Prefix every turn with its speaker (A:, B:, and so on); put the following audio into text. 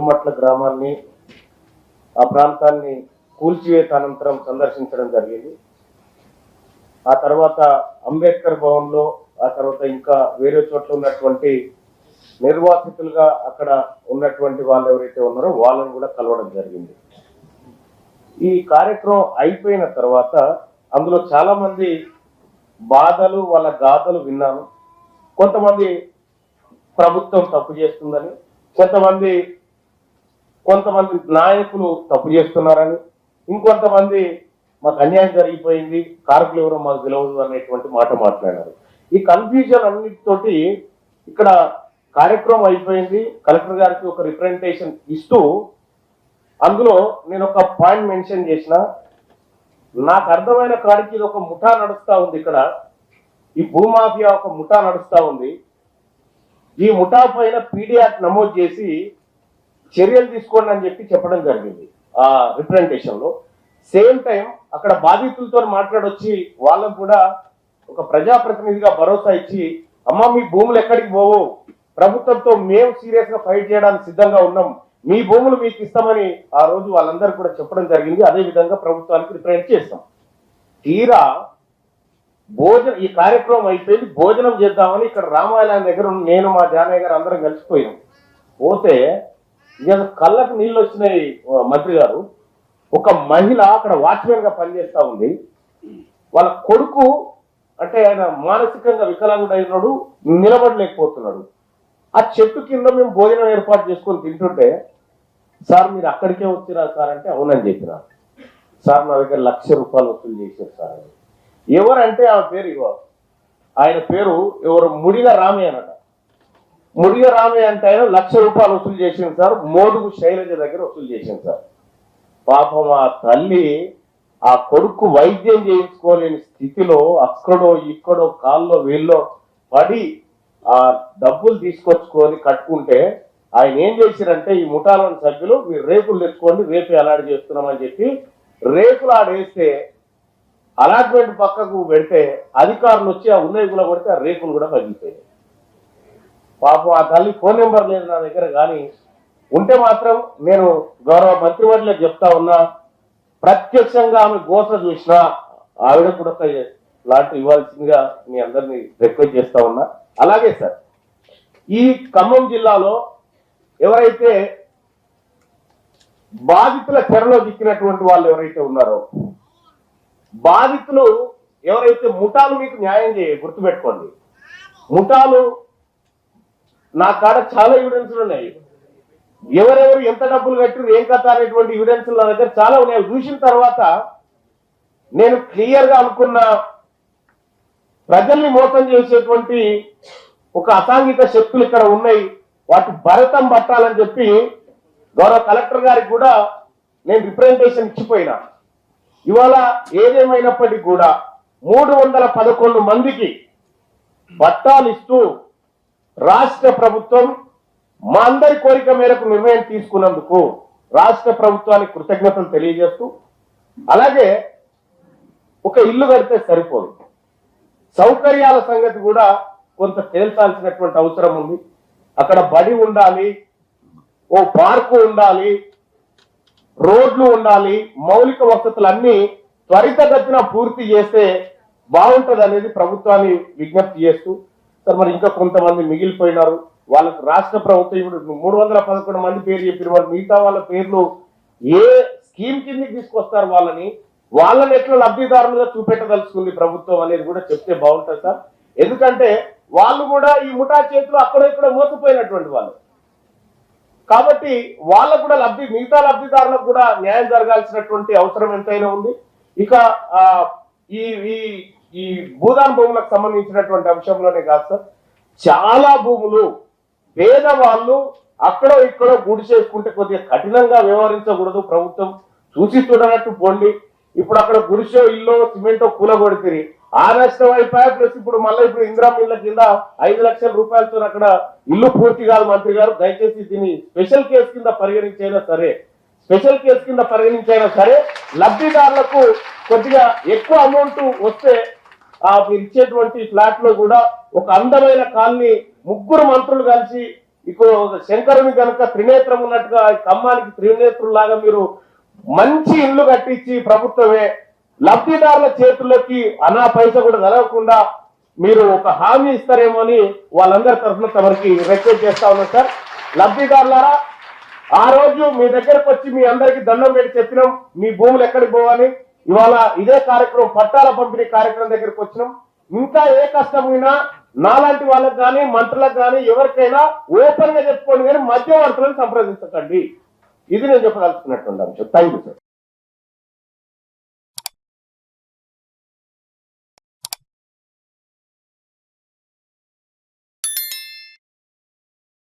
A: చిరుమట్ల గ్రామాన్ని ఆ ప్రాంతాన్ని కూల్చివేత అనంతరం సందర్శించడం జరిగింది. ఆ తర్వాత అంబేద్కర్ భవన్లో, ఆ తర్వాత ఇంకా వేరే చోట్ల ఉన్నటువంటి నిర్వాసితులుగా అక్కడ ఉన్నటువంటి వాళ్ళు ఎవరైతే ఉన్నారో వాళ్ళని కూడా కలవడం జరిగింది. ఈ కార్యక్రమం అయిపోయిన తర్వాత అందులో చాలా మంది బాధలు, వాళ్ళ గాథలు విన్నాను. కొంతమంది ప్రభుత్వం తప్పు చేస్తుందని, కొంతమంది నాయకులు తప్పు చేస్తున్నారని, ఇంకొంతమంది మాకు అన్యాయం జరిగిపోయింది, కారకులు ఎవరో మాకు తెలియదు అనేటువంటి మాట మాట్లాడారు. ఈ కన్ఫ్యూజన్ అన్నిటితోటి ఇక్కడ కార్యక్రమం అయిపోయింది. కలెక్టర్ గారికి ఒక రిప్రజెంటేషన్ ఇస్తూ అందులో నేను ఒక పాయింట్ మెన్షన్ చేసిన, నాకు అర్థమైన కాడికి ఇది ఒక ముఠా నడుస్తూ ఉంది. ఇక్కడ ఈ భూమాఫియా ఒక ముఠా నడుస్తూ ఉంది. ఈ ముఠా పైన పీడీ యాక్ట్ నమోదు చేసి చర్యలు తీసుకోండి అని చెప్పడం జరిగింది ఆ రిప్రజెంటేషన్ లో. సేమ్ టైం అక్కడ బాధితులతో మాట్లాడొచ్చి వాళ్ళకు కూడా ఒక ప్రజాప్రతినిధిగా భరోసా ఇచ్చి, అమ్మ మీ భూములు ఎక్కడికి పోవు, ప్రభుత్వంతో మేము సీరియస్ గా ఫైట్ చేయడానికి సిద్ధంగా ఉన్నాం, మీ భూములు మీకు ఇస్తామని ఆ రోజు వాళ్ళందరూ కూడా చెప్పడం జరిగింది. అదే విధంగా ప్రభుత్వానికి రిప్రజెంట్ చేస్తాం. తీరా ఈ కార్యక్రమం అయిపోయింది, భోజనం చేద్దామని ఇక్కడ రామాలయం దగ్గర నేను మా జానయ్య గారు అందరం కలిసిపోయాం. పోతే ఇక కళ్ళకు నీళ్ళు వచ్చినాయి. మంత్రి గారు, ఒక మహిళ అక్కడ వాచ్మెన్ గా పనిచేస్తా ఉంది. వాళ్ళ కొడుకు అంటే ఆయన మానసికంగా వికలాంగుడైనడు, నిలబడలేకపోతున్నాడు. ఆ చెట్టు కింద మేము భోజనం ఏర్పాటు చేసుకొని తింటుంటే, సార్ మీరు అక్కడికే వచ్చిరా సార్ అంటే అవునని చెప్పిన. సార్ నా దగ్గర ₹1,00,000 వసూలు చేశారు సార్. ఎవరంటే ఆమె పేరు ఆయన పేరు ఎవరు, ముడిగ రామయ్య అనట. ముడిగ రామయ్య అంటే ఆయన ₹1,00,000 వసూలు చేసింది సార్. మోదుగు శైలజ దగ్గర వసూలు చేసింది సార్. పాపం ఆ తల్లి ఆ కొడుకు వైద్యం చేయించుకోలేని స్థితిలో అక్కడో ఇక్కడో కాల్లో వీళ్ళో పడి ఆ డబ్బులు తీసుకొచ్చుకొని కట్టుకుంటే ఆయన ఏం చేశారంటే, ఈ ముఠాలోని సభ్యులు మీరు రేకులు తెచ్చుకోండి, రేపు అలాట్ చేస్తున్నామని చెప్పి రేకులు ఆడేస్తే అలాట్మెంట్ పక్కకు పెడితే అధికారులు వచ్చి ఆ ఉన్నవి కూడా కొడితే ఆ రేకులు కూడా పగిలిపోయాయి. పాపం ఆ తల్లి ఫోన్ నెంబర్ లేదు నా దగ్గర, కానీ ఉంటే మాత్రం నేను గౌరవ మంత్రివర్యులకు చెప్తా ఉన్నా, ప్రత్యక్షంగా ఆమె గోస చూసినా ఆవిడ కూడా ఒక లాంటి ఇవ్వాల్సిందిగా మీ అందరినీ రిక్వెస్ట్ చేస్తా ఉన్నా. అలాగే సార్, ఈ ఖమ్మం జిల్లాలో ఎవరైతే బాధితుల చెరలో దిక్కినటువంటి వాళ్ళు ఎవరైతే ఉన్నారో, బాధితులు ఎవరైతే ముఠాలు మీకు న్యాయం గుర్తుపెట్టుకోండి. ముఠాలు నా కాడ చాలా ఎవిడెన్స్లు ఉన్నాయి. ఎవరెవరు ఎంత డబ్బులు కట్టారు ఏం కథ అనేటువంటి ఎవిడెన్స్లు నా దగ్గర చాలా ఉన్నాయి. చూసిన తర్వాత నేను క్లియర్ గా అనుకున్న, ప్రజల్ని మోసం చేసేటువంటి ఒక అసాంఘిక శక్తులు ఇక్కడ ఉన్నాయి, వాటి భరతం పట్టాలని చెప్పి గౌరవ కలెక్టర్ గారికి కూడా నేను రిప్రజెంటేషన్ ఇచ్చిపోయినా. ఇవాళ ఏదేమైనప్పటికీ కూడా 311 మందికి పట్టాలు ఇస్తూ రాష్ట్ర ప్రభుత్వం మా అందరి కోరిక మేరకు నిర్ణయం తీసుకున్నందుకు రాష్ట్ర ప్రభుత్వానికి కృతజ్ఞతలు తెలియజేస్తూ, అలాగే ఒక ఇల్లు కడితే సరిపోదు, సౌకర్యాల సంగతి కూడా కొంత తేల్చాల్సినటువంటి అవసరం ఉంది. అక్కడ బడి ఉండాలి, ఓ పార్కు ఉండాలి, రోడ్లు ఉండాలి, మౌలిక వసతులన్నీ త్వరితగతిన పూర్తి చేస్తే బాగుంటది అనేది ప్రభుత్వాన్ని విజ్ఞప్తి చేస్తూ, సార్ మరి ఇంకా కొంతమంది మిగిలిపోయినారు, వాళ్ళకు రాష్ట్ర ప్రభుత్వం ఇప్పుడు 311 మంది పేరు చెప్పిన వాళ్ళు, మిగతా వాళ్ళ పేర్లు ఏ స్కీమ్ కిందకి తీసుకొస్తారు, వాళ్ళని ఎట్లా లబ్ధిదారులుగా చూపెట్టదలుచుకుంది ప్రభుత్వం అనేది కూడా చెప్తే బాగుంటుంది సార్. ఎందుకంటే వాళ్ళు కూడా ఈ ముఠా చేతులు అక్కడో ఇక్కడ మోసపోయినటువంటి వాళ్ళు కాబట్టి వాళ్ళకు కూడా మిగతా లబ్ధిదారులకు కూడా న్యాయం జరగాల్సినటువంటి అవసరం ఎంతైనా ఉంది. ఇక ఈ భూదాన్ భూములకు సంబంధించినటువంటి అంశంలోనే కాదు సార్, చాలా భూములు పేదవాళ్ళు అక్కడో ఇక్కడో గుడి చేసుకుంటే కొద్దిగా కఠినంగా వ్యవహరించకూడదు, ప్రభుత్వం చూసి చూడనట్టు పోండి. ఇప్పుడు అక్కడ గుడిసో ఇల్లు సిమెంటో కూలగొడితే ఆ నష్టం అయిపోయా, ప్లస్ ఇప్పుడు మళ్ళీ ఇప్పుడు ఇందిరా మిల్ల కింద 5 లక్షల రూపాయలతో అక్కడ ఇల్లు పూర్తి కాదు. మంత్రి గారు దయచేసి దీన్ని స్పెషల్ కేసు కింద పరిగణించైనా సరే లబ్ధిదారులకు కొద్దిగా ఎక్కువ అమౌంట్ వస్తే మీరు ఇచ్చేటువంటి ఫ్లాట్ లో కూడా ఒక అందమైన కాలనీ 3 మంత్రులు కలిసి ఇప్పుడు శంకరుని కనుక త్రినేత్రం ఉన్నట్టుగా ఈ ఖమ్మానికి త్రినేత్రులాగా మీరు మంచి ఇల్లు కట్టించి ప్రభుత్వమే లబ్ధిదారుల చేతుల్లోకి అనా పైస కూడా కలగకుండా మీరు ఒక హామీ ఇస్తారేమో అని వాళ్ళందరి తరఫున తమరికి రిక్వెస్ట్ చేస్తా ఉన్నాం సార్. లబ్ధిదారులారా, ఆ రోజు మీ దగ్గరకు వచ్చి మీ అందరికి దండం పెట్టి చెప్పినాం మీ భూములు ఎక్కడికి పోవాలి. ఇవాళ ఇదే కార్యక్రమం పట్టాల పంపిణీ కార్యక్రమం దగ్గరికి వచ్చినాం. ఇంకా ఏ కష్టమైనా నాలాంటి వాళ్ళకి కానీ మంత్రులకు కానీ ఎవరికైనా ఓపెన్ గా చెప్పుకోండి, కానీ మధ్యవర్తులను సంప్రదించకండి. ఇది నేను చెప్పదలుచుకున్నట్టు అంశం. Thank you sir.